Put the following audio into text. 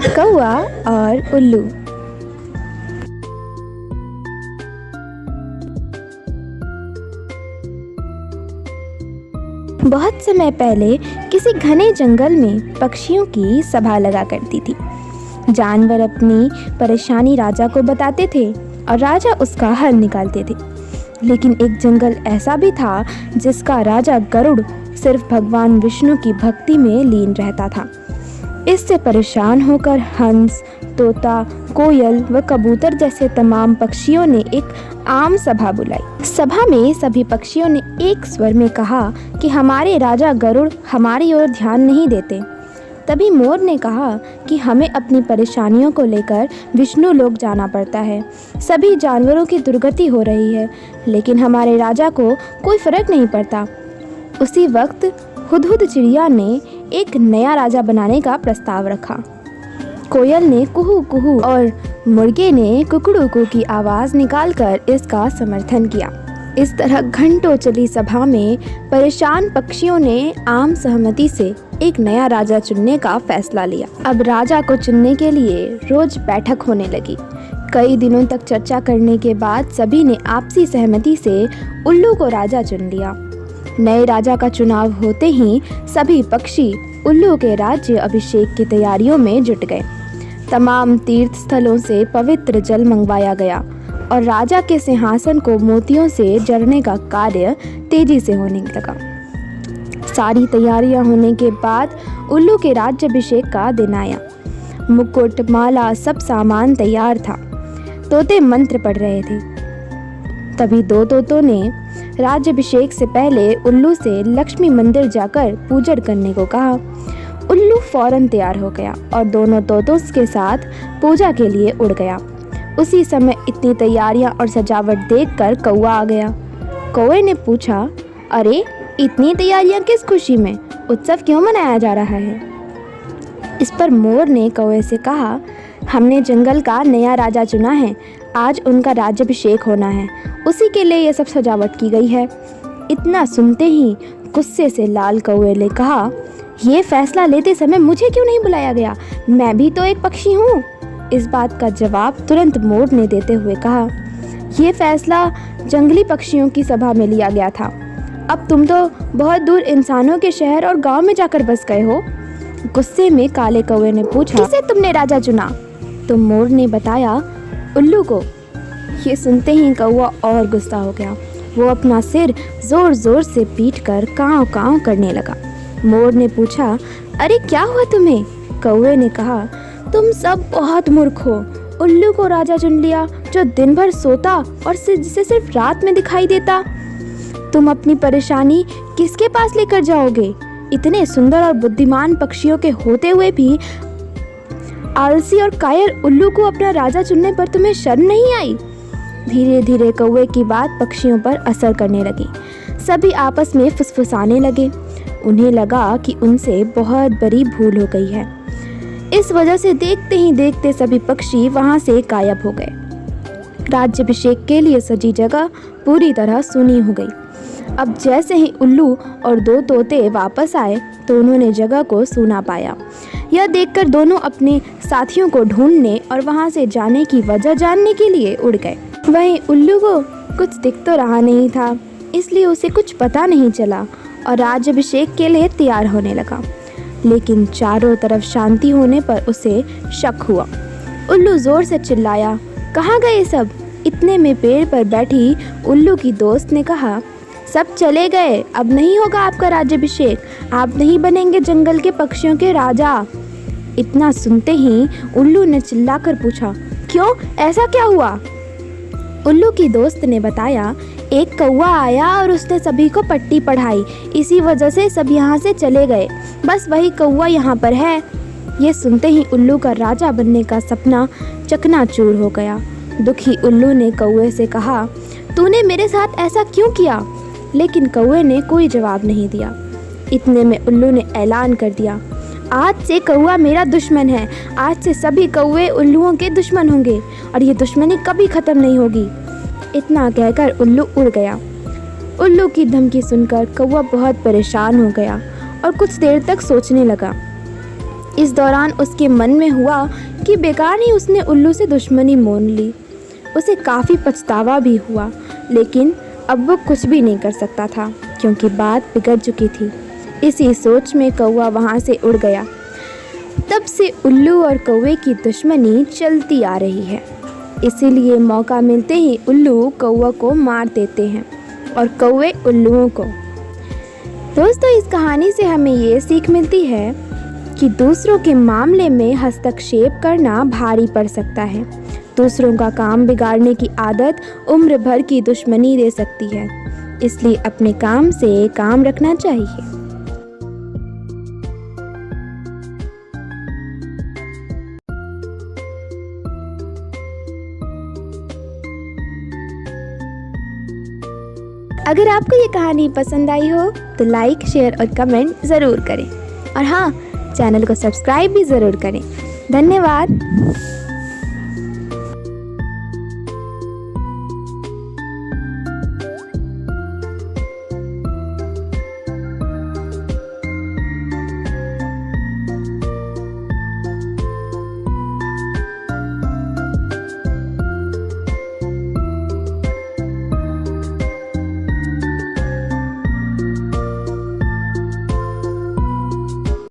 कौआ और उल्लू। बहुत समय पहले किसी घने जंगल में पक्षियों की सभा लगा करती थी। जानवर अपनी परेशानी राजा को बताते थे और राजा उसका हल निकालते थे। लेकिन एक जंगल ऐसा भी था जिसका राजा गरुड़ सिर्फ भगवान विष्णु की भक्ति में लीन रहता था। इससे परेशान होकर हंस, तोता, कोयल व कबूतर जैसे तमाम पक्षियों ने एक आम सभा बुलाई। सभा में सभी पक्षियों ने एक स्वर में कहा कि हमारे राजा गरुड़ हमारी ओर ध्यान नहीं देते। तभी मोर ने कहा कि हमें अपनी परेशानियों को लेकर विष्णु लोक जाना पड़ता है। सभी जानवरों की दुर्गति हो रही है, लेकिन हमारे राजा को कोई फर्क नहीं पड़ता। उसी वक्त हुदहुद चिड़िया ने एक नया राजा बनाने का प्रस्ताव रखा। कोयल ने कुहू कुहू और मुर्गे ने कुकड़ू की आवाज़ निकालकर इसका समर्थन किया। इस तरह घंटों चली सभा में परेशान पक्षियों ने आम सहमति से एक नया राजा चुनने का फैसला लिया। अब राजा को चुनने के लिए रोज बैठक होने लगी। कई दिनों तक चर्चा करने के बाद सभी ने आपसी सहमति से उल्लू को राजा चुन लिया। नए राजा का चुनाव होते ही सभी पक्षी उल्लू के राज्य अभिषेक की तैयारियों में जुट गए। तमाम तीर्थ स्थलों से पवित्र जल मंगवाया गया और राजा के सिंहासन को मोतियों से जड़ने का कार्य तेजी से होने लगा। सारी तैयारियां होने के बाद उल्लू के राज्याभिषेक का दिन आया। मुकुट, माला, सब सामान तैयार था। तोते मंत्र पढ़ रहे थे। तभी दो तोतों ने राज्याभिषेक से पहले उल्लू से लक्ष्मी मंदिर जाकर पूजन करने को कहा। उल्लू फौरन तैयार हो गया और दोनों तोतों के साथ पूजा के लिए उड़ गया। उसी समय इतनी तैयारियां और सजावट देखकर कौआ आ गया। कौवे ने पूछा, अरे इतनी तैयारियां किस खुशी में? उत्सव क्यों मनाया जा रहा है? इस पर मोर ने कौवे से कहा, हमने जंगल का नया राजा चुना है। आज उनका राज्याभिषेक होना है, उसी के लिए यह सब सजावट की गई है। इतना सुनते ही गुस्से से लाल कौवे ने कहा, यह फैसला लेते समय मुझे क्यों नहीं बुलाया गया? मैं भी तो एक पक्षी हूँ। इस बात का जवाब तुरंत मोर ने देते हुए कहा, यह फैसला जंगली पक्षियों की सभा में लिया गया था। अब तुम तो बहुत दूर इंसानों के शहर और गांव में जाकर बस गए हो। गुस्से में काले कौवे ने पूछा, किसे तुमने राजा चुना? तो मोर ने बताया, उल्लू को। ये सुनते ही कौवा और गुस्सा हो गया। वो अपना सिर जोर जोर से पीटकर काँव काँव करने लगा। मोर ने पूछा, अरे क्या हुआ तुम्हें? कौवे ने कहा, तुम सब बहुत मूर्ख हो। उल्लू को राजा चुन लिया जो दिन भर सोता और जिसे सिर्फ रात में दिखाई देता। तुम अपनी परेशानी किसके पास लेकर जाओगे? इतने सुंदर और बुद्धिमान पक्षियों के होते हुए भी आलसी और कायर उल्लू को अपना राजा चुनने पर तुम्हें शर्म नहीं आई? धीरे धीरे कौवे की बात पक्षियों पर असर करने लगी। सभी आपस में फुसफुसाने लगे। उन्हें लगा कि उनसे बहुत बड़ी भूल हो गई है। इस वजह से देखते ही देखते सभी पक्षी वहां से गायब हो गए। राज्याभिषेक के लिए सजी जगह पूरी तरह सूनी हो गई। अब जैसे ही उल्लू और दो तोते वापस आए तो उन्होंने जगह को सूना पाया। यह देखकर दोनों अपने साथियों को ढूंढने और वहां से जाने की वजह जानने के लिए उड़ गए। वहीं उल्लू को कुछ दिख तो रहा नहीं था, इसलिए उसे कुछ पता नहीं चला और राज्याभिषेक के लिए तैयार होने लगा। लेकिन चारों तरफ शांति होने पर उसे शक हुआ। उल्लू जोर से चिल्लाया, कहाँ गए सब? इतने में पेड़ पर बैठी उल्लू की दोस्त ने कहा, सब चले गए, अब नहीं होगा आपका राज्याभिषेक। आप नहीं बनेंगे जंगल के पक्षियों के राजा। इतना सुनते ही उल्लू ने चिल्लाकर पूछा, क्यों, ऐसा क्या हुआ? उल्लू की दोस्त ने बताया, एक कौवा आया और उसने सभी को पट्टी पढ़ाई, इसी वजह से सब यहाँ से चले गए। बस वही कौवा यहाँ पर है। ये सुनते ही उल्लू का राजा बनने का सपना चकनाचूर हो गया। दुखी उल्लू ने कौवे से कहा, तूने मेरे साथ ऐसा क्यों किया? लेकिन कौवे ने कोई जवाब नहीं दिया। इतने में उल्लू ने ऐलान कर दिया, आज से कौवा मेरा दुश्मन है। आज से सभी कौवे उल्लुओं के दुश्मन होंगे और ये दुश्मनी कभी ख़त्म नहीं होगी। इतना कहकर उल्लू उड़ गया। उल्लू की धमकी सुनकर कौवा बहुत परेशान हो गया और कुछ देर तक सोचने लगा। इस दौरान उसके मन में हुआ कि बेकार ही उसने उल्लू से दुश्मनी मोल ली। उसे काफ़ी पछतावा भी हुआ, लेकिन अब वो कुछ भी नहीं कर सकता था क्योंकि बात बिगड़ चुकी थी। इसी सोच में कौवा वहाँ से उड़ गया। तब से उल्लू और कौवे की दुश्मनी चलती आ रही है। इसीलिए मौका मिलते ही उल्लू कौवा को मार देते हैं और कौवे उल्लुओं को। दोस्तों, इस कहानी से हमें ये सीख मिलती है कि दूसरों के मामले में हस्तक्षेप करना भारी पड़ सकता है। दूसरों का काम बिगाड़ने की आदत उम्र भर की दुश्मनी दे सकती है, इसलिए अपने काम से काम रखना चाहिए। अगर आपको ये कहानी पसंद आई हो तो लाइक, शेयर और कमेंट ज़रूर करें और हाँ, चैनल को सब्सक्राइब भी ज़रूर करें। धन्यवाद।